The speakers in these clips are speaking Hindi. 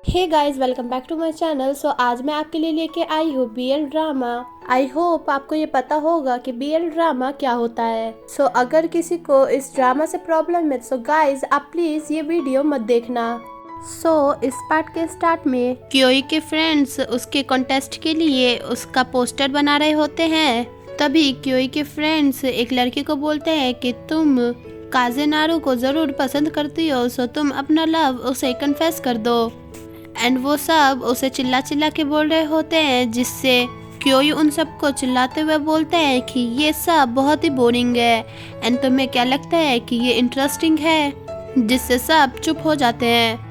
Hey guys, welcome back to my channel. आज मैं आपके लिए लेके आई हूँ बीएल ड्रामा। आई होप आपको ये पता होगा कि बीएल ड्रामा क्या होता है। अगर किसी को इस ड्रामा से प्रॉब्लम है तो गाइस आप प्लीज ये वीडियो मत देखना। इस पार्ट के स्टार्ट में क्योई के फ्रेंड्स उसके कॉन्टेस्ट के लिए उसका पोस्टर बना रहे होते हैं। तभी क्योई के फ्रेंड्स एक लड़के को बोलते हैं कि तुम काजेनारू को जरूर पसंद करती हो, सो तुम अपना लव उसे कन्फेस कर दो। एंड वो सब उसे चिल्ला चिल्ला के बोल रहे होते हैं, जिससे क्योई उन सबको चिल्लाते हुए बोलते हैं कि ये सब बहुत ही बोरिंग है एंड तुम्हें क्या लगता है कि ये इंटरेस्टिंग है, जिससे सब चुप हो जाते हैं।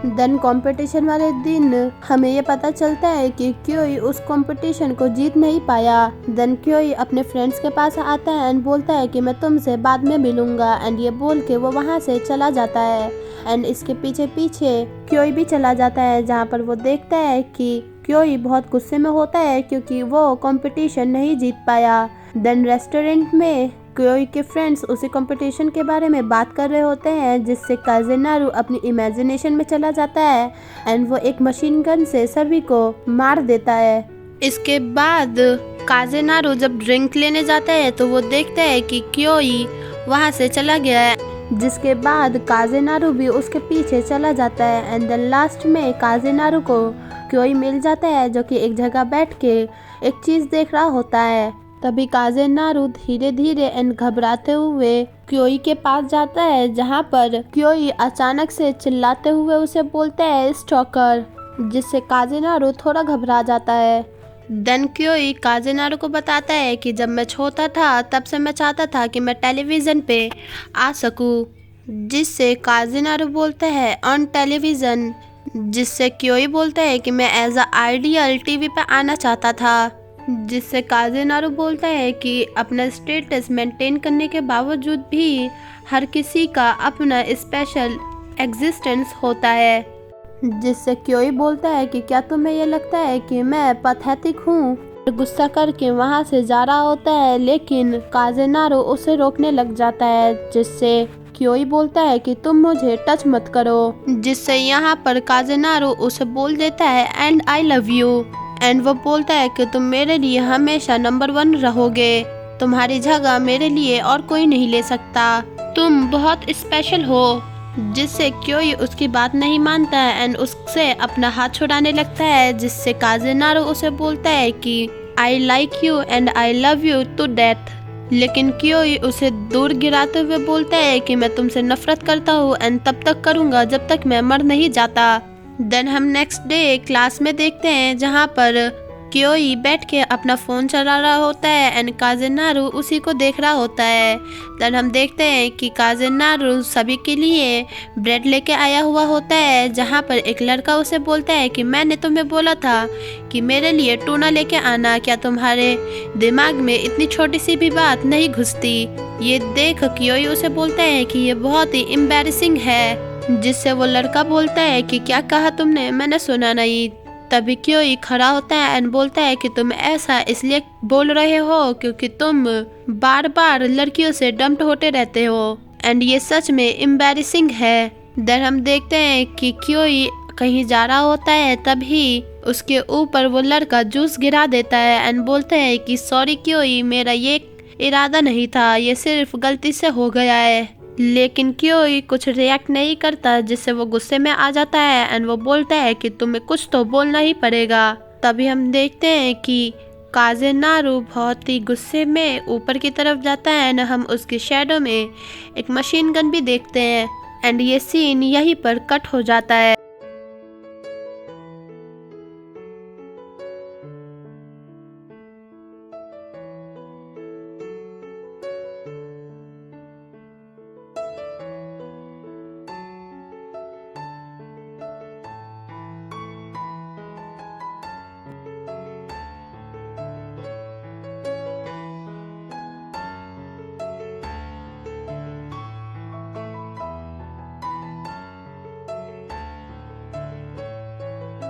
देन कंपटीशन वाले दिन हमें ये पता चलता है कि क्योई उस कंपटीशन को जीत नहीं पाया। देन क्योई अपने फ्रेंड्स के पास आता है एंड बोलता है कि मैं तुमसे बाद में मिलूंगा, एंड ये बोल के वो वहाँ से चला जाता है। एंड इसके पीछे पीछे क्योई भी चला जाता है, जहाँ पर वो देखता है कि क्योई बहुत गुस्से में होता है क्योंकि वो कंपटीशन नहीं जीत पाया। देन रेस्टोरेंट में क्योई के फ्रेंड्स उसी कंपटीशन के बारे में बात कर रहे होते हैं, जिससे काजेनारू अपनी इमेजिनेशन में चला जाता है एंड वो एक मशीन गन से सभी को मार देता है। इसके बाद काजेनारू जब ड्रिंक लेने जाता है तो वो देखता है कि क्योई वहाँ से चला गया है, जिसके बाद काजेनारू भी उसके पीछे चला जाता है। एंड देन लास्ट में काजेनारू को क्योई मिल जाता है, जो कि एक जगह बैठ के एक चीज देख रहा होता है। तभी काजेनारू धीरे धीरे एंड घबराते हुए क्योई के पास जाता है, जहाँ पर क्योई अचानक से चिल्लाते हुए उसे बोलता है स्टॉकर, जिससे काजेनारू थोड़ा घबरा जाता है। देन क्योई काजेनारू को बताता है कि जब मैं छोटा था तब से मैं चाहता था कि मैं टेलीविज़न पे आ सकूं, जिससे काजेनारू बोलता है ऑन टेलीविज़न, जिससे क्योई बोलता है कि मैं एज अ आइडियल टीवी पे आना चाहता था, जिससे काजेनारू बोलता है कि अपना स्टेटस मेंटेन करने के बावजूद भी हर किसी का अपना स्पेशल एग्जिस्टेंस होता है, जिससे क्योई बोलता है कि क्या तुम्हें ये लगता है कि मैं पैथेटिक हूँ। गुस्सा करके वहाँ से जा रहा होता है, लेकिन काजेनारू उसे रोकने लग जाता है, जिससे क्योई बोलता है कि तुम मुझे टच मत करो, जिससे यहाँ पर काजेनारू उसे बोल देता है and I love you. And वो बोलता है कि तुम मेरे लिए हमेशा नंबर 1 रहोगे, तुम्हारी जगह मेरे लिए और कोई नहीं ले सकता, तुम बहुत स्पेशल हो, जिससे क्योई उसकी बात नहीं मानता है एंड उससे अपना हाथ छुड़ाने लगता है, जिससे काजेनारू उसे बोलता है कि I like you and I love you to death. लेकिन क्योई उसे दूर गिराते हुए बोलता है कि मैं तुमसे नफरत करता हूँ एंड तब तक करूँगा जब तक मैं मर नहीं जाता। देन हम नेक्स्ट डे क्लास में देखते हैं, जहाँ पर क्योई बैठ के अपना फ़ोन चला रहा होता है एंड काजेनारू उसी को देख रहा होता है। देन हम देखते हैं कि काजेनारू सभी के लिए ब्रेड लेके आया हुआ होता है, जहाँ पर एक लड़का उसे बोलता है कि मैंने तुम्हें बोला था कि मेरे लिए टूना लेके आना, क्या तुम्हारे दिमाग में इतनी छोटी सी भी बात नहीं घुसती। ये देख क्योई उसे बोलता है कि ये बहुत ही एम्बैरेसिंग है, जिससे वो लड़का बोलता है कि क्या कहा तुमने, मैंने सुना नहीं। तभी क्योई खड़ा होता है एंड बोलता है कि तुम ऐसा इसलिए बोल रहे हो क्योंकि तुम बार बार लड़कियों से डम्प्ड होते रहते हो एंड ये सच में एम्बैरेसिंग है। देन हम देखते हैं कि क्योई कहीं जा रहा होता है, तभी उसके ऊपर वो लड़का जूस गिरा देता है एंड बोलता है कि सॉरी क्योई, मेरा ये इरादा नहीं था, ये सिर्फ गलती से हो गया है। लेकिन क्योई कुछ रिएक्ट नहीं करता, जिससे वो गुस्से में आ जाता है एंड वो बोलता है कि तुम्हें कुछ तो बोलना ही पड़ेगा। तभी हम देखते हैं कि काजेनारू बहुत ही गुस्से में ऊपर की तरफ जाता है एंड हम उसकी शैडो में एक मशीन गन भी देखते हैं एंड ये सीन यहीं पर कट हो जाता है।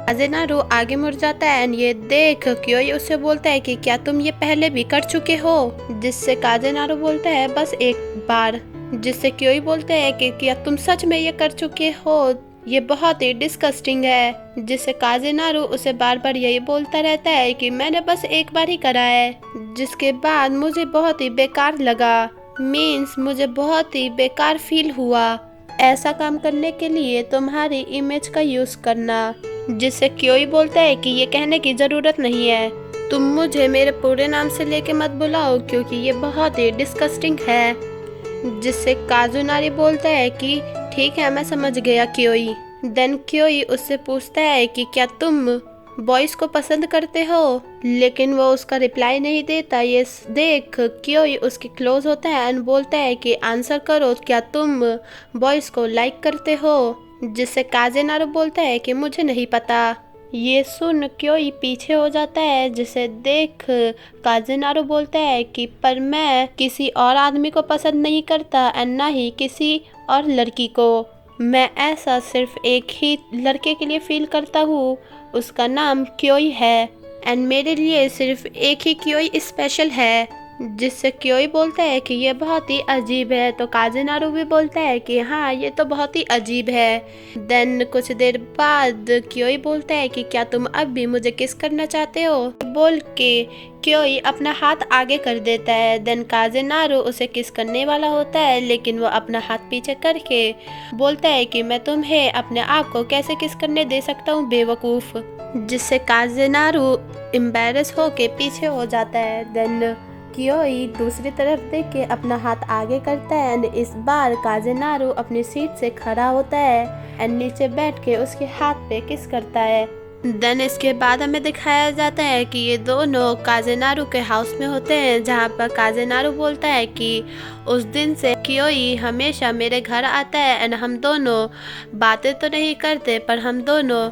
काजेनारू आगे मुड़ जाता है एंड ये देख क्योई उससे बोलता है कि क्या तुम ये पहले भी कर चुके हो, जिससे काजेनारू बोलता है बस एक बार, जिससे क्योई बोलता है कि क्या तुम सच में ये कर चुके हो। ये बहुत ही डिस्कस्टिंग है। जिससे काज़ेनारू उसे बार बार यही बोलता रहता है कि मैंने बस एक बार ही करा है, जिसके बाद मुझे बहुत ही बेकार लगा। मीन्स मुझे बहुत ही बेकार फील हुआ ऐसा काम करने के लिए तुम्हारी इमेज का यूज़ करना। जिससे क्योई बोलता है कि ये कहने की ज़रूरत नहीं है, तुम मुझे मेरे पूरे नाम से लेके मत बुलाओ क्योंकि ये बहुत ही डिस्कस्टिंग है। जिससे काज़ुनारी बोलता है कि ठीक है, मैं समझ गया क्योई। देन क्योई उससे पूछता है कि क्या तुम बॉयज़ को पसंद करते हो, लेकिन वो उसका रिप्लाई नहीं देता। ये देख क्योई उसके क्लोज होता है एंड बोलता है कि आंसर करो, क्या तुम बॉयज़ को लाइक करते हो। जिससे काज़ेनारू बोलता है कि मुझे नहीं पता। ये सुन क्योई पीछे हो जाता है, जिसे देख काज़ेनारू बोलता है कि पर मैं किसी और आदमी को पसंद नहीं करता एंड ना ही किसी और लड़की को। मैं ऐसा सिर्फ एक ही लड़के के लिए फील करता हूँ, उसका नाम क्योई है एंड मेरे लिए सिर्फ एक ही क्योई स्पेशल है। जिससे क्योई बोलता है कि ये बहुत ही अजीब है। तो काज़ेनारू भी बोलता है कि हाँ, ये तो बहुत ही अजीब है। देन कुछ देर बाद क्योई बोलता है कि क्या तुम अब भी मुझे किस करना चाहते हो, बोल के क्योई अपना हाथ आगे कर देता है। देन काज़ेनारू उसे किस करने वाला होता है, लेकिन वो अपना हाथ पीछे करके बोलता है कि मैं तुम्हें अपने आप को कैसे किस करने दे सकता हूँ बेवकूफ़। जिससे काज़ेनारू एम्बैरस होके पीछे हो जाता है। देन क्योई दूसरी तरफ देख के अपना हाथ आगे करता है एंड इस बार काज़ेनारू अपनी सीट से खड़ा होता है एंड नीचे बैठ के उसके हाथ पे किस करता है। देन इसके बाद हमें दिखाया जाता है कि ये दोनों काज़ेनारू के हाउस में होते हैं, जहाँ पर काज़ेनारू बोलता है कि उस दिन से क्योई हमेशा मेरे घर आता है एंड हम दोनों बातें तो नहीं करते पर हम दोनों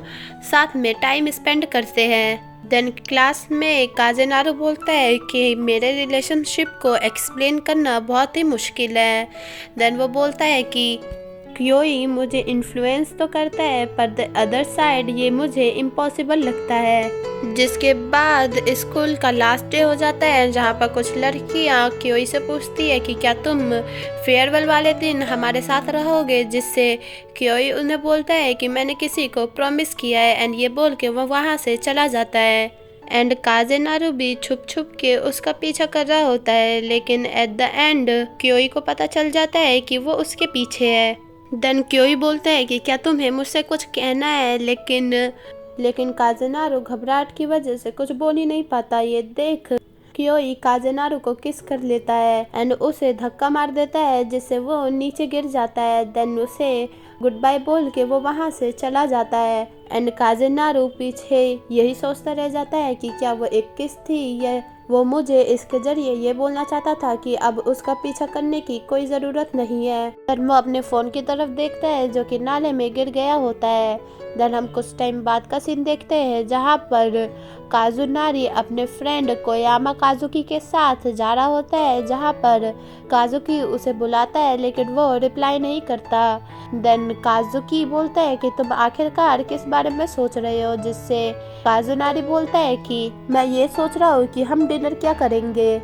साथ में टाइम स्पेंड करते हैं। देन क्लास में काज़ेनारू बोलता है कि मेरे रिलेशनशिप को एक्सप्लेन करना बहुत ही मुश्किल है। देन वो बोलता है कि क्योई मुझे इन्फ्लुएंस तो करता है पर द अदर साइड ये मुझे इम्पॉसिबल लगता है। जिसके बाद स्कूल का लास्ट डे हो जाता है, जहाँ पर कुछ लड़कियाँ क्योई से पूछती है कि क्या तुम फेयरवेल वाले दिन हमारे साथ रहोगे। जिससे क्योई उन्हें बोलता है कि मैंने किसी को प्रॉमिस किया है एंड ये बोल के वो वहाँ से चला जाता है। एंड काज़ेनारू भी छुप छुप के उसका पीछा कर रहा होता है, लेकिन एट द एंड क्योई को पता चल जाता है कि वो उसके पीछे है। देन क्योई बोलता है कि क्या तुम्हें मुझसे कुछ कहना है, लेकिन काज़ेनारू घबराहट की वजह से कुछ बोल ही नहीं पाता। ये देख क्योई काज़ेनारू को किस कर लेता है एंड उसे धक्का मार देता है, जिससे वो नीचे गिर जाता है। देन उसे गुड बाय बोल के वो वहाँ से चला जाता है एंड काज़ेनारू पीछे यही सोचता रह जाता है कि क्या वो एक किस थी या वो मुझे इसके जरिए ये बोलना चाहता था कि अब उसका पीछा करने की कोई ज़रूरत नहीं है। देन वो अपने फ़ोन की तरफ देखता है जो कि नाले में गिर गया होता है। देन हम कुछ टाइम बाद का सीन देखते हैं, जहाँ पर काज़ुनारी अपने फ्रेंड कोयामा काजुकी के साथ जा रहा होता है, जहाँ पर काजुकी उसे बुलाता है लेकिन वो रिप्लाई नहीं करता। देन काजुकी बोलता है कि तुम आखिरकार किस बारे में सोच रहे हो। जिससे काज़ुनारी बोलता है कि मैं ये सोच रहा हूँ कि हम डिनर क्या करेंगे।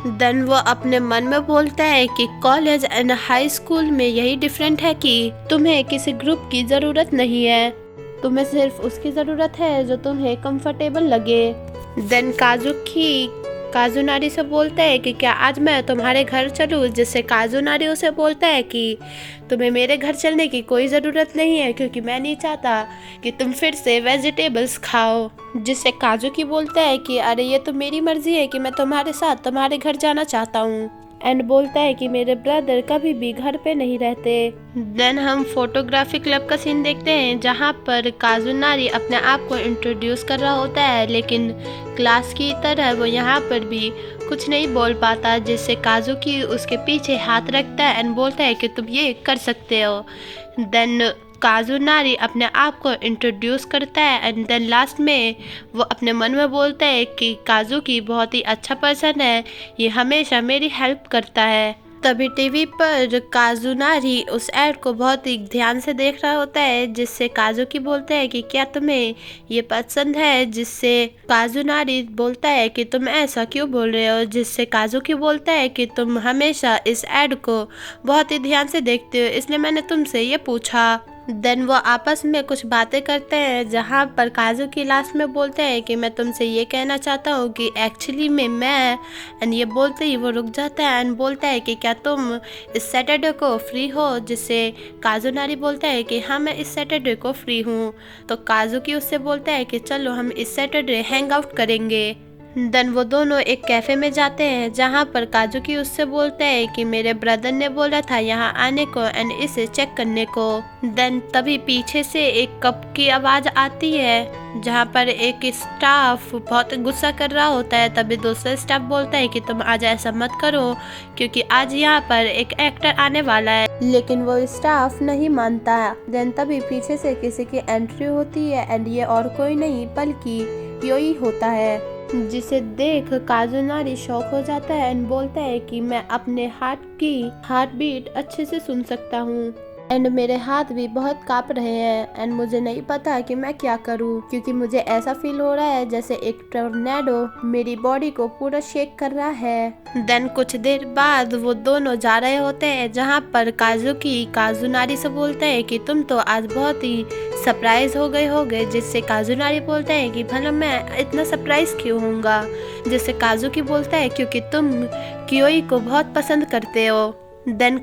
देन वो अपने मन में बोलता है कि कॉलेज एंड हाई स्कूल में यही डिफरेंट है कि तुम्हें किसी ग्रुप की ज़रूरत नहीं है, तुम्हें सिर्फ उसकी ज़रूरत है जो तुम्हें कंफर्टेबल लगे। देन काज़ुनारी से बोलता है कि क्या आज मैं तुम्हारे घर चलूँ। जिससे काज़ुनारी उसे बोलता है कि तुम्हें मेरे घर चलने की कोई ज़रूरत नहीं है क्योंकि मैं नहीं चाहता कि तुम फिर से वेजिटेबल्स खाओ। जिससे काजुकी बोलता है कि अरे ये तो मेरी मर्जी है कि मैं तुम्हारे साथ तुम्हारे घर जाना चाहता हूँ एंड बोलता है कि मेरे ब्रदर कभी भी घर पे नहीं रहते। देन हम फोटोग्राफी क्लब का सीन देखते हैं, जहाँ पर काज़ुनारी अपने आप को इंट्रोड्यूस कर रहा होता है, लेकिन क्लास की तरह वो यहाँ पर भी कुछ नहीं बोल पाता। जिससे काजुकी उसके पीछे हाथ रखता है एंड बोलता है कि तुम ये कर सकते हो। देन काज़ुनारी अपने आप को इंट्रोड्यूस करता है एंड देन लास्ट में वो अपने मन में बोलता है कि काजुकी बहुत ही अच्छा पर्सन है, ये हमेशा मेरी हेल्प करता है। तभी टीवी पर काज़ुनारी उस ऐड को बहुत ही ध्यान से देख रहा होता है, जिससे काजुकी बोलता है कि क्या तुम्हें ये पसंद है। जिससे काज़ुनारी बोलता है कि तुम ऐसा क्यों बोल रहे हो। जिससे काजुकी बोलता है कि तुम हमेशा इस ऐड को बहुत ही ध्यान से देखते हो, इसलिए मैंने तुमसे ये पूछा। देन वो आपस में कुछ बातें करते हैं, जहाँ पर काजू की लास्ट में बोलते हैं कि मैं तुमसे ये कहना चाहता हूँ कि एक्चुअली में मैं, एंड ये बोलते ही वो रुक जाता है एंड बोलता है कि क्या तुम इस सैटरडे को फ्री हो, जिससे काजू नारी बोलता है कि हाँ मैं इस सैटरडे को फ्री हूँ। तो काजू की उससे बोलता है कि चलो हम इस सैटरडे हैंग आउट करेंगे। देन वो दोनों एक कैफ़े में जाते हैं, जहाँ पर काजू की उससे बोलता है कि मेरे ब्रदर ने बोला था यहाँ आने को एंड इसे चेक करने को। देन तभी पीछे से एक कप की आवाज़ आती है, जहाँ पर एक स्टाफ बहुत गुस्सा कर रहा होता है। तभी दूसरा स्टाफ बोलता है कि तुम आज ऐसा मत करो, क्योंकि आज यहाँ पर एक एक्टर आने वाला है। लेकिन वो स्टाफ नहीं मानता। देन तभी पीछे से किसी की एंट्री होती है एंड ये और कोई नहीं बल्कि योई होता है, जिसे देख काजू नारी शॉक हो जाता है एंड बोलता है कि मैं अपने हार्ट की हार्ट बीट अच्छे से सुन सकता हूँ एंड मेरे हाथ भी बहुत कांप रहे हैं एंड मुझे नहीं पता कि मैं क्या करूँ, क्योंकि मुझे ऐसा फील हो रहा है जैसे एक टोर्नेडो मेरी बॉडी को पूरा शेक कर रहा है। देन कुछ देर बाद वो दोनों जा रहे होते हैं, जहाँ पर काजू नारी से बोलता है कि तुम तो आज बहुत ही सरप्राइज हो गए, जिससे काजू नारी बोलता है कि भला मैं इतना सरप्राइज क्यों होऊंगा, जिससे काजू की बोलता है क्योंकि तुम कियोई को बहुत पसंद करते हो। देन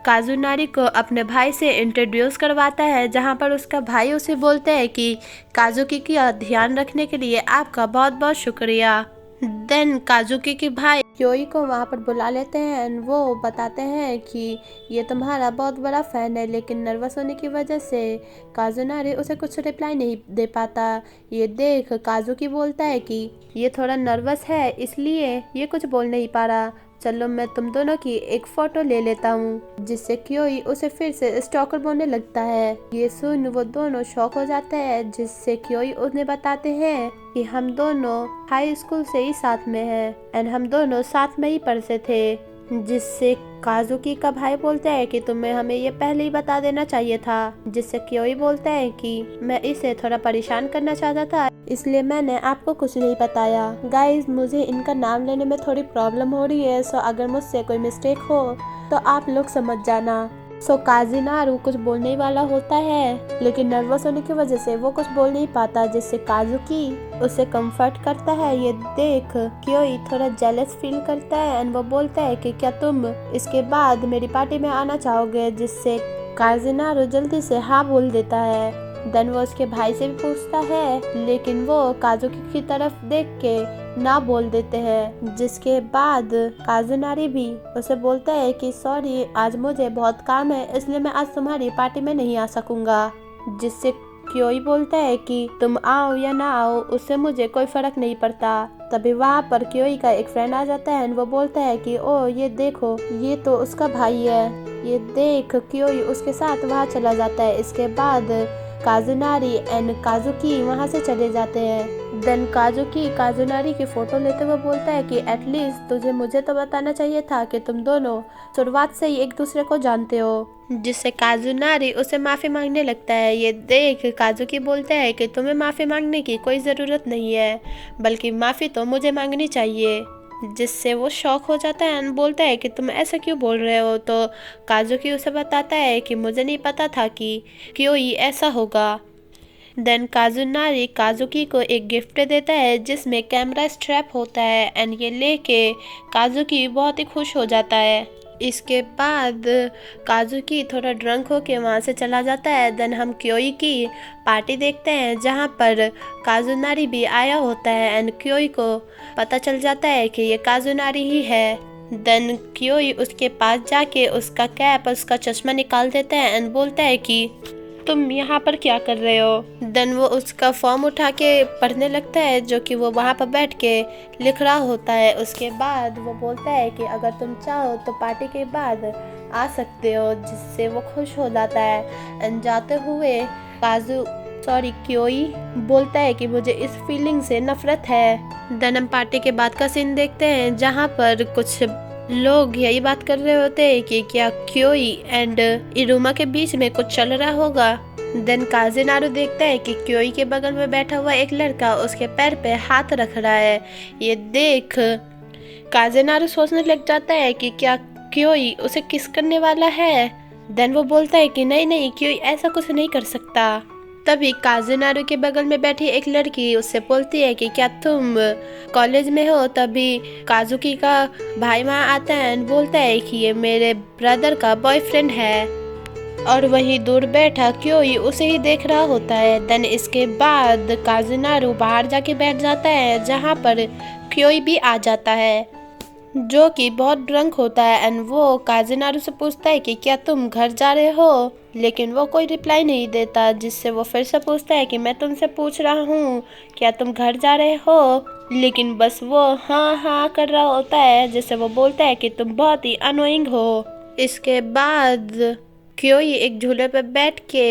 काजू नारी को अपने भाई से इंट्रोड्यूस करवाता है, जहाँ पर उसका भाई उसे बोलता है कि काजुकी का ध्यान रखने के लिए आपका बहुत बहुत शुक्रिया। देन काजुकी के भाई क्योई को वहाँ पर बुला लेते हैं एंड वो बताते हैं कि ये तुम्हारा बहुत बड़ा फैन है, लेकिन नर्वस होने की वजह से काजू नारी उसे कुछ रिप्लाई नहीं दे पाता। ये देख काजुकी बोलता है कि ये थोड़ा नर्वस है इसलिए ये कुछ बोल नहीं पा रहा, चलो मैं तुम दोनों की एक फोटो ले लेता हूँ, जिससे क्योई उसे फिर से स्टॉकर बोलने लगता है। ये सुन वो दोनों शॉक हो जाते हैं, जिससे क्योई उन्हें बताते हैं कि हम दोनों हाई स्कूल से ही साथ में हैं एंड हम दोनों साथ में ही पढ़ते थे, जिससे काजुकी का भाई बोलता है कि तुम्हें हमें ये पहले ही बता देना चाहिए था, जिससे क्योई बोलता है कि मैं इसे थोड़ा परेशान करना चाहता था इसलिए मैंने आपको कुछ नहीं बताया। गाइज मुझे इनका नाम लेने में थोड़ी प्रॉब्लम हो रही है, सो अगर मुझसे कोई मिस्टेक हो तो आप लोग समझ जाना। सो काजिनारू कुछ बोलने वाला होता है, लेकिन नर्वस होने की वजह से वो कुछ बोल नहीं पाता, जिससे काजुकी उसे कंफर्ट करता है। ये देख क्योई थोड़ा जेलस फील करता है एंड वो बोलता है कि क्या तुम इसके बाद मेरी पार्टी में आना चाहोगे, जिससे काजिनारू जल्दी से हाँ बोल देता है। देन वो उसके भाई से भी पूछता है, लेकिन वो काजुकी की तरफ देख के ना बोल देते हैं, जिसके बाद काजुनारी भी उसे बोलता है कि सॉरी आज मुझे बहुत काम है इसलिए मैं आज तुम्हारी पार्टी में नहीं आ सकूंगा, जिससे क्योई बोलता है कि तुम आओ या ना आओ उससे मुझे कोई फर्क नहीं पड़ता। तभी वहाँ पर क्योई का एक फ्रेंड आ जाता है एंड वो बोलता है कि ओ ये देखो ये तो उसका भाई है। ये देख क्योई उसके साथ वहाँ चला जाता है। इसके बाद काजुनारी एंड काजुकी वहाँ से चले जाते हैं। देन काजुकी काजुनारी की फोटो लेते हुए बोलता है कि एटलीस्ट तुझे मुझे तो बताना चाहिए था कि तुम दोनों शुरुआत से ही एक दूसरे को जानते हो, जिससे काजुनारी उसे माफ़ी मांगने लगता है। ये देख काजुकी बोलता है कि तुम्हें माफ़ी मांगने की कोई ज़रूरत नहीं है, बल्कि माफ़ी तो मुझे मांगनी चाहिए, जिससे वो शॉक हो जाता है एंड बोलता है कि तुम ऐसा क्यों बोल रहे हो। तो काजुकी उसे बताता है कि मुझे नहीं पता था कि क्योई ऐसा होगा। देन काजुनारी काजुकी को एक गिफ्ट देता है जिसमें कैमरा स्ट्रैप होता है एंड ये लेके काजुकी बहुत ही खुश हो जाता है। इसके बाद काजुकी थोड़ा ड्रंक होके वहाँ से चला जाता है। देन हम क्योई की पार्टी देखते हैं, जहाँ पर काजुनारी भी आया होता है एंड क्योई को पता चल जाता है कि ये काजुनारी ही है। देन क्योई उसके पास जाके उसका कैप उसका चश्मा निकाल देता है एंड बोलता है कि तुम यहाँ पर क्या कर रहे हो। देन वो उसका फॉर्म उठा के पढ़ने लगता है, जो कि वो वहाँ पर बैठ के लिख रहा होता है। उसके बाद वो बोलता है कि अगर तुम चाहो तो पार्टी के बाद आ सकते हो, जिससे वो खुश हो जाता है। एंड जाते हुए क्योई बोलता है कि मुझे इस फीलिंग से नफरत है। देन हम पार्टी के बाद का सीन देखते हैं, जहाँ पर कुछ लोग यही बात कर रहे होते हैं कि क्या क्योई एंड इरुमा के बीच में कुछ चल रहा होगा। देन काजिनारू देखता है कि क्योई के बगल में बैठा हुआ एक लड़का उसके पैर पे हाथ रख रहा है। ये देख काजिनारू सोचने लग जाता है कि क्या क्योई उसे किस करने वाला है, देन वो बोलता है कि नहीं नहीं, क्यों ऐसा कुछ नहीं कर सकता। तभी काजुनारू के बगल में बैठी एक लड़की उससे बोलती है कि क्या तुम कॉलेज में हो। तभी काजुकी का भाई वहाँ आता है और बोलता है कि ये मेरे ब्रदर का बॉयफ्रेंड है, और वहीं दूर बैठा क्योई उसे ही देख रहा होता है। देन इसके बाद काजुनारू बाहर जाके बैठ जाता है, जहाँ पर क्योई भी आ जाता है, जो कि बहुत ड्रंक होता है। एंड वो काजुनारू से पूछता है कि क्या तुम घर जा रहे हो, लेकिन वो कोई रिप्लाई नहीं देता, जिससे वो फिर से पूछता है कि मैं तुमसे पूछ रहा हूँ क्या तुम घर जा रहे हो, लेकिन बस वो हाँ हाँ कर रहा होता है, जिससे वो बोलता है कि तुम बहुत ही अनोइंग हो। इसके बाद क्योई एक झूले पर बैठ के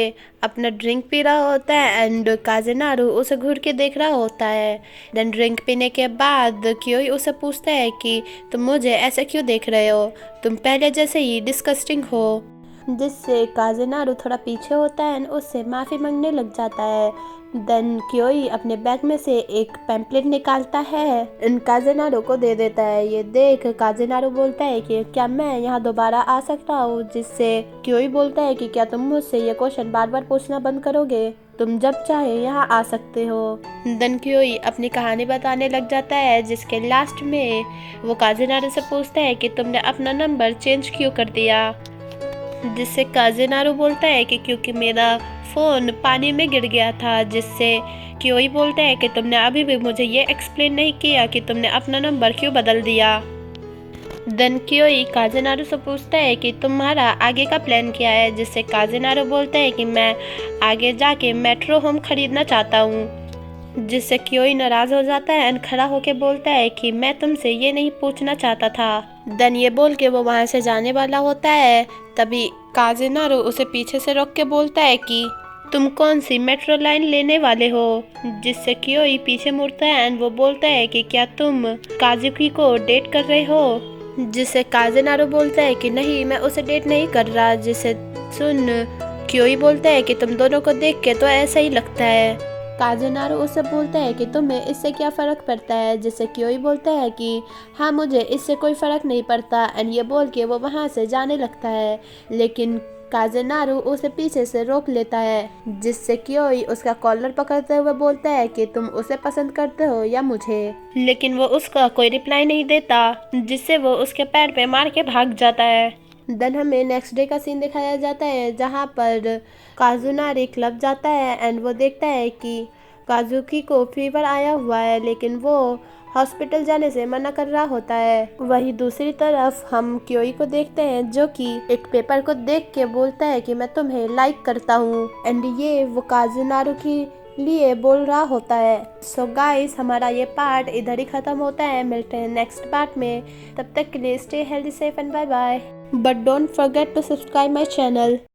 अपना ड्रिंक पी रहा होता है एंड काजुनारू उसे घूर के देख रहा होता है। देन ड्रिंक पीने के बाद क्योई उसे पूछता है कि तुम मुझे ऐसे क्यों देख रहे हो, तुम पहले जैसे ही डिस्गस्टिंग हो, जिससे काजुनारू थोड़ा पीछे होता है एंड उससे माफ़ी मांगने लग जाता है। देन क्योई अपने बैग में से एक पैम्पलेट निकालता है एंड काजुनारू को दे देता है। ये देख काजुनारू बोलता है कि क्या मैं यहाँ दोबारा आ सकता हूँ, जिससे क्योई बोलता है कि क्या तुम मुझसे ये क्वेश्चन बार बार पूछना बंद करोगे, तुम जब चाहे यहाँ आ सकते हो। देन क्योई अपनी कहानी बताने लग जाता है, जिसके लास्ट में वो काजुनारू से पूछता है कि तुमने अपना नंबर चेंज क्यों कर दिया, जिससे काजुनारू बोलता है कि क्योंकि मेरा फ़ोन पानी में गिर गया था, जिससे क्योई बोलता है कि तुमने अभी भी मुझे ये एक्सप्लेन नहीं किया कि तुमने अपना नंबर क्यों बदल दिया। देन क्योई काजुनारू से पूछता है कि तुम्हारा आगे का प्लान क्या है, जिससे काजुनारू बोलता है कि मैं आगे जाके मेट्रो होम खरीदना चाहता हूँ, जिससे क्योई नाराज़ हो जाता है एंड खड़ा होके बोलता है कि मैं तुमसे ये नहीं पूछना चाहता था। देन ये बोल के वो वहाँ से जाने वाला होता है। तभी काजुनारू उसे पीछे से रोक के बोलता है कि तुम कौन सी मेट्रो लाइन लेने वाले हो, जिससे क्योई पीछे मुड़ता है एंड वो बोलता है कि क्या तुम काजुकी को डेट कर रहे हो, जिससे काजुनारू बोलता है कि नहीं मैं उसे डेट नहीं कर रहा, जिसे सुन क्योई बोलता है कि तुम दोनों को देख के तो ऐसा ही लगता है। काजुनारू उससे बोलता है कि तुम्हें इससे क्या फ़र्क पड़ता है, जिससे क्योई बोलता है कि हाँ मुझे इससे कोई फ़र्क नहीं पड़ता, एंड ये बोल के वो वहाँ से जाने लगता है। लेकिन काजुनारू उसे पीछे से रोक लेता है, जिससे क्योई उसका कॉलर पकड़ते हुए बोलता है कि तुम उसे पसंद करते हो या मुझे, लेकिन वो उसका कोई रिप्लाई नहीं देता, जिससे वो उसके पैर पे मार के भाग जाता है। देन हमें नेक्स्ट डे का सीन दिखाया जाता है, जहाँ पर काजुनारू क्लब जाता है एंड वो देखता है कि काजुकी को फीवर आया हुआ है, लेकिन वो हॉस्पिटल जाने से मना कर रहा होता है। वहीं दूसरी तरफ हम क्योई को देखते हैं, जो कि एक पेपर को देख के बोलता है कि मैं तुम्हें लाइक करता हूँ, एंड ये वो काजुनारू की लिए बोल रहा होता है। सो गाइस हमारा ये पार्ट इधर ही खत्म होता है, मिलते हैं नेक्स्ट पार्ट में, तब तक के लिए stay healthy safe and bye bye, but don't forget to subscribe my channel.